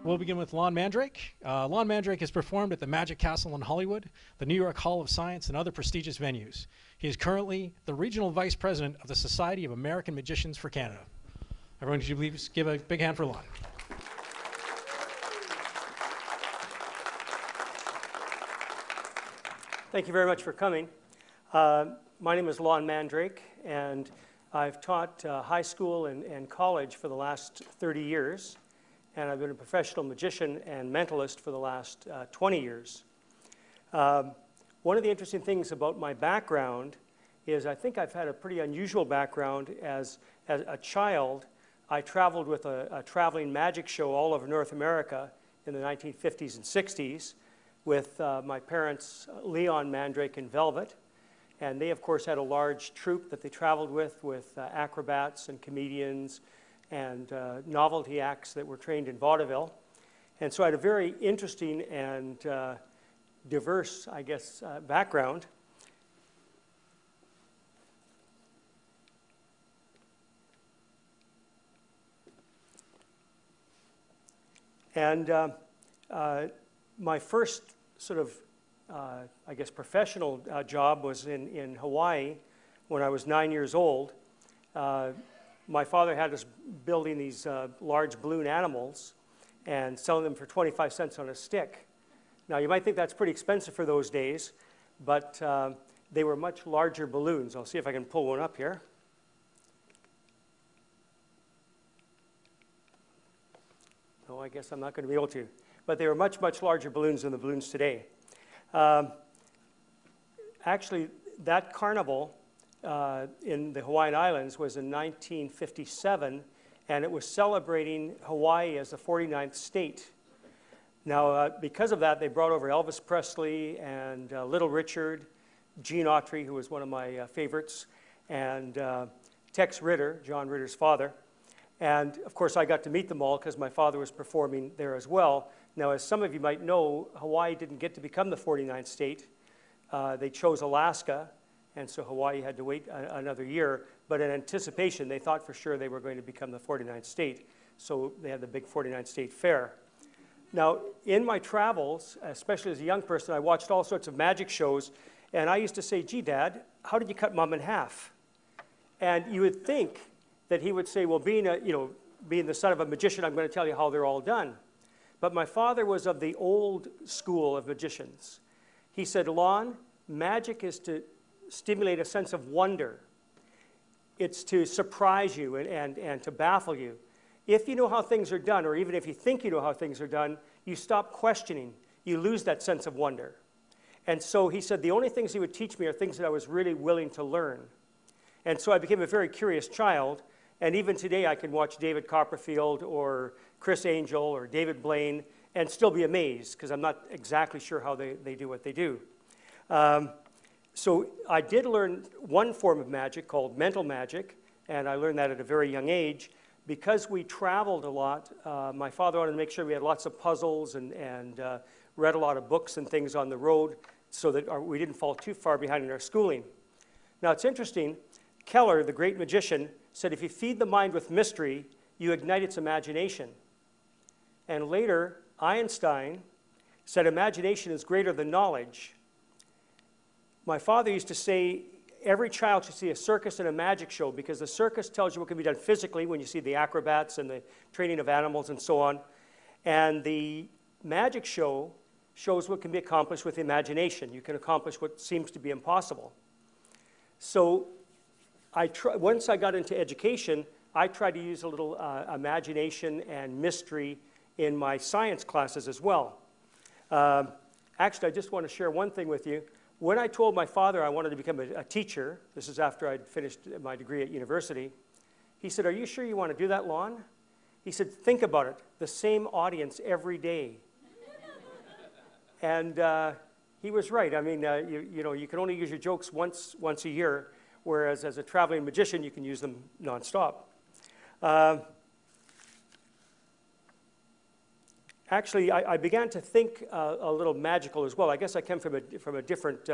We'll begin with Lon Mandrake. Lon Mandrake has performed at the Magic Castle in Hollywood, the New York Hall of Science, and other prestigious venues. He is currently the Regional Vice President of the Society of American Magicians for Canada. Everyone, could you please give a big hand for Lon? Thank you very much for coming. My name is Lon Mandrake, and I've taught high school and college for the last 30 years. And I've been a professional magician and mentalist for the last 20 years. One of the interesting things about my background is I think I've had a pretty unusual background. As a child, I traveled with a traveling magic show all over North America in the 1950s and 60s with my parents, Lon Mandrake and Velvet. And they, of course, had a large troupe that they traveled with acrobats and comedians and novelty acts that were trained in vaudeville. And so I had a very interesting and diverse, I guess, background. And my first sort of, I guess, professional job was in Hawaii when I was 9 years old. My father had us building these large balloon animals and selling them for 25 cents on a stick. Now, you might think that's pretty expensive for those days, but they were much larger balloons. I'll see if I can pull one up here. No, I guess I'm not going to be able to. But they were much, much larger balloons than the balloons today. Actually, that carnival in the Hawaiian Islands was in 1957, and it was celebrating Hawaii as the 49th state. Now, because of that, they brought over Elvis Presley and Little Richard, Gene Autry, who was one of my favorites, and Tex Ritter, John Ritter's father. And, of course, I got to meet them all because my father was performing there as well. Now, as some of you might know, Hawaii didn't get to become the 49th state. They chose Alaska, and so Hawaii had to wait another year. But in anticipation, they thought for sure they were going to become the 49th state. So they had the big 49th state fair. Now, in my travels, especially as a young person, I watched all sorts of magic shows. And I used to say, gee, Dad, how did you cut Mom in half? And you would think that he would say, well, being the son of a magician, I'm going to tell you how they're all done. But my father was of the old school of magicians. He said, Lon, magic is to stimulate a sense of wonder. It's to surprise you and to baffle you. If you know how things are done, or even if you think you know how things are done, you stop questioning. You lose that sense of wonder. And so he said the only things he would teach me are things that I was really willing to learn. And so I became a very curious child. And even today I can watch David Copperfield or Chris Angel or David Blaine and still be amazed because I'm not exactly sure how they do what they do. So I did learn one form of magic called mental magic, and I learned that at a very young age. Because we traveled a lot, my father wanted to make sure we had lots of puzzles and read a lot of books and things on the road so that we didn't fall too far behind in our schooling. Now it's interesting, Keller, the great magician, said if you feed the mind with mystery, you ignite its imagination. And later, Einstein said imagination is greater than knowledge. My father used to say every child should see a circus and a magic show because the circus tells you what can be done physically when you see the acrobats and the training of animals and so on. And the magic show shows what can be accomplished with imagination. You can accomplish what seems to be impossible. So once I got into education, I tried to use a little imagination and mystery in my science classes as well. Actually, I just want to share one thing with you. When I told my father I wanted to become a teacher, this is after I'd finished my degree at university, he said, are you sure you want to do that, Lon? He said, think about it, the same audience every day. And he was right. I mean, you can only use your jokes once a year, whereas as a traveling magician, you can use them nonstop. Actually, I began to think a little magical as well. I guess I came from a different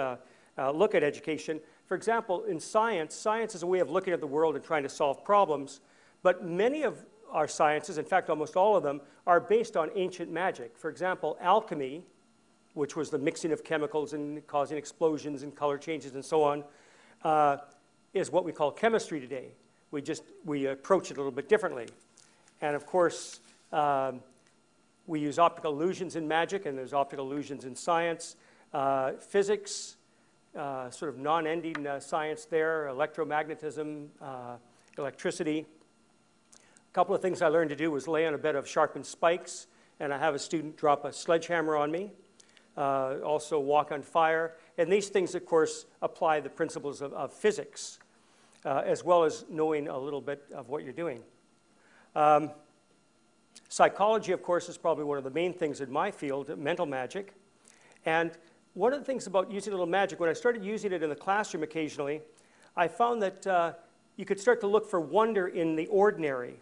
look at education. For example, in science, science is a way of looking at the world and trying to solve problems. But many of our sciences, in fact, almost all of them, are based on ancient magic. For example, alchemy, which was the mixing of chemicals and causing explosions and color changes and so on, is what we call chemistry today. We approach it a little bit differently. And of course, we use optical illusions in magic, and there's optical illusions in science. Physics, sort of non-ending science there, electromagnetism, electricity. A couple of things I learned to do was lay on a bed of sharpened spikes, and I have a student drop a sledgehammer on me. Also walk on fire. And these things, of course, apply the principles of physics, as well as knowing a little bit of what you're doing. Psychology, of course, is probably one of the main things in my field, mental magic. And one of the things about using a little magic, when I started using it in the classroom occasionally, I found that you could start to look for wonder in the ordinary.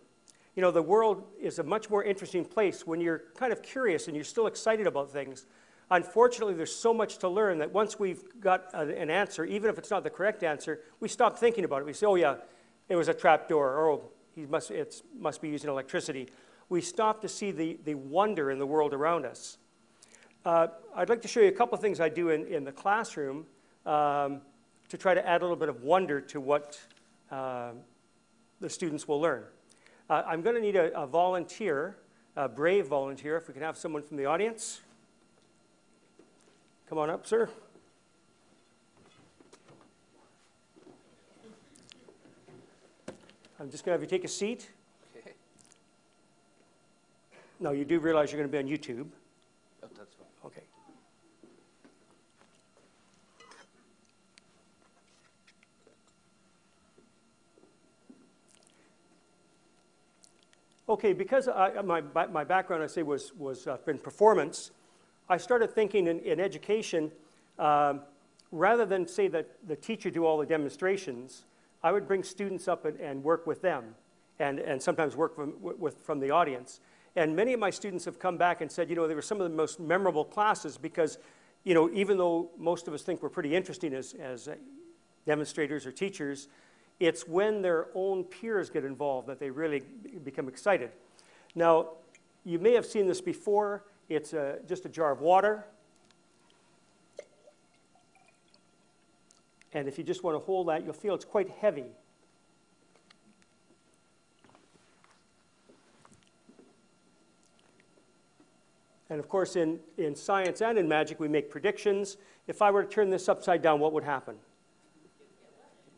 You know, the world is a much more interesting place when you're kind of curious and you're still excited about things. Unfortunately, there's so much to learn that once we've got an answer, even if it's not the correct answer, we stop thinking about it. We say, oh yeah, it was a trap door, or oh, it must be using electricity. We stop to see the wonder in the world around us. I'd like to show you a couple of things I do in the classroom to try to add a little bit of wonder to what the students will learn. I'm going to need a volunteer, a brave volunteer, if we can have someone from the audience. Come on up, sir. I'm just going to have you take a seat. Okay. No, you do realize you're going to be on YouTube. Oh, that's fine. Okay. Okay, because my background, I say, was in performance, I started thinking in education, rather than say that the teacher do all the demonstrations, I would bring students up and work with them, and sometimes work from the audience. And many of my students have come back and said, you know, they were some of the most memorable classes because, you know, even though most of us think we're pretty interesting as demonstrators or teachers, it's when their own peers get involved that they really become excited. Now, you may have seen this before. It's just a jar of water. And if you just want to hold that, you'll feel it's quite heavy. And of course, in science and in magic, we make predictions. If I were to turn this upside down, what would happen?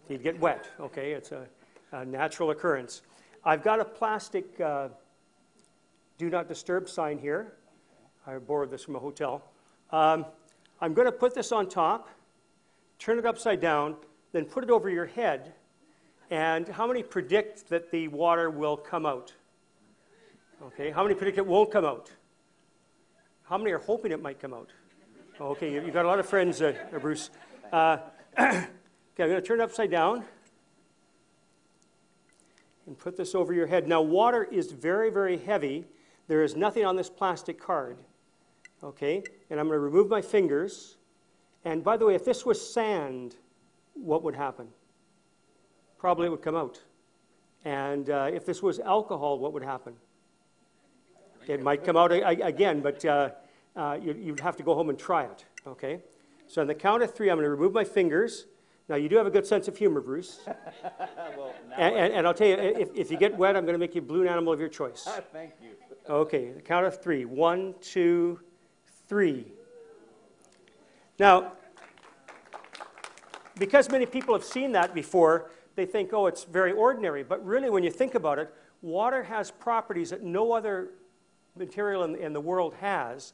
You'd get wet. Okay, it's a natural occurrence. I've got a plastic do not disturb sign here. I borrowed this from a hotel. I'm going to put this on top, turn it upside down, then put it over your head. And how many predict that the water will come out? Okay, how many predict it won't come out? How many are hoping it might come out? Okay, you've got a lot of friends, Bruce. Okay, I'm going to turn it upside down and put this over your head. Now, water is very, very heavy. There is nothing on this plastic card. Okay, and I'm going to remove my fingers. And by the way, if this was sand, what would happen? Probably it would come out. And if this was alcohol, what would happen? It might come out again, but you'd have to go home and try it. Okay, so on the count of 3, I'm going to remove my fingers. Now, you do have a good sense of humor, Bruce. Well, and I'll tell you, if you get wet, I'm going to make you a balloon animal of your choice. Thank you. Okay, the count of 3. 1, 2, 3. Now, because many people have seen that before, they think, oh, it's very ordinary. But really, when you think about it, water has properties that no other material in the world has.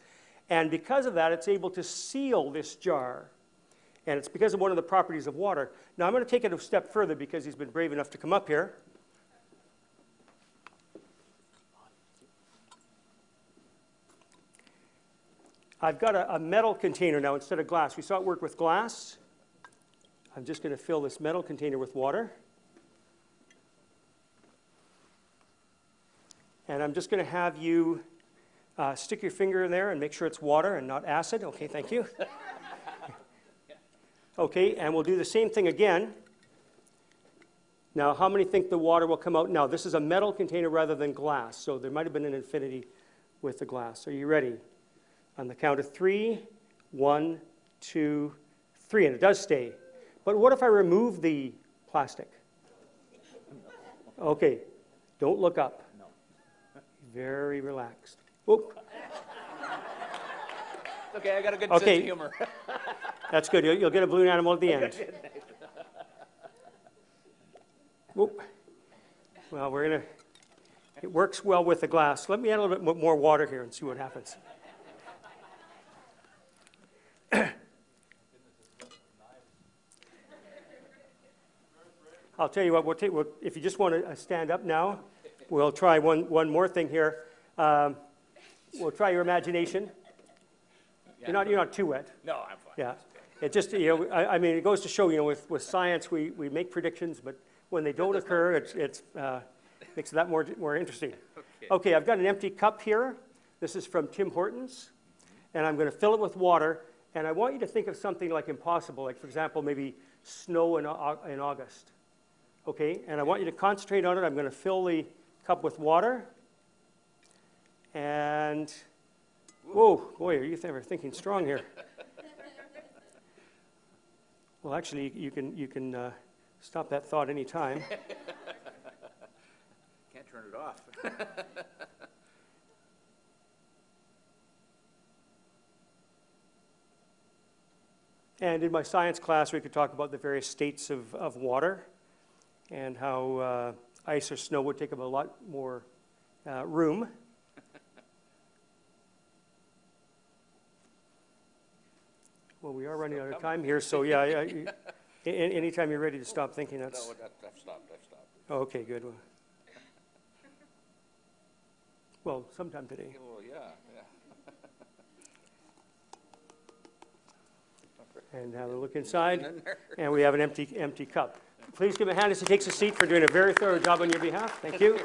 And because of that, it's able to seal this jar. And it's because of one of the properties of water. Now, I'm going to take it a step further because he's been brave enough to come up here. I've got a metal container now instead of glass. We saw it work with glass. I'm just going to fill this metal container with water. And I'm just going to have you stick your finger in there and make sure it's water and not acid. Okay, thank you. Okay, and we'll do the same thing again. Now, how many think the water will come out? Now, this is a metal container rather than glass, so there might have been an infinity with the glass. Are you ready? On the count of 3, 1, 2, 3, and it does stay. But what if I remove the plastic? Okay, don't look up. No. Very relaxed. Oh, It's okay, I got a good sense Okay. of humor. that's good. You'll get a balloon animal at the end. Whoop. Well, it works well with the glass. Let me add a little bit more water here and see what happens. I'll tell you what, if you just want to stand up now, we'll try one more thing here. We'll try your imagination. Yeah. You're not too wet. No, I'm fine. Yeah. It just, I mean, it goes to show, with science, we make predictions, but when they don't occur, it makes it that more interesting. Okay, I've got an empty cup here. This is from Tim Hortons, and I'm going to fill it with water, and I want you to think of something like impossible, like, for example, maybe snow in August. Okay, and I want you to concentrate on it. I'm going to fill the cup with water, and, whoa, boy, are you ever thinking strong here. Well, actually, you can stop that thought any time. Can't turn it off. And in my science class, we could talk about the various states of water and how ice or snow would take up a lot more room. Well, we are running out of time here, so yeah, anytime you're ready to stop thinking, that's... No, I've stopped. Oh, okay, good. Well, sometime today. Well, yeah. And have a look inside, and we have an empty cup. Please give him a hand as he takes a seat for doing a very thorough job on your behalf. Thank you.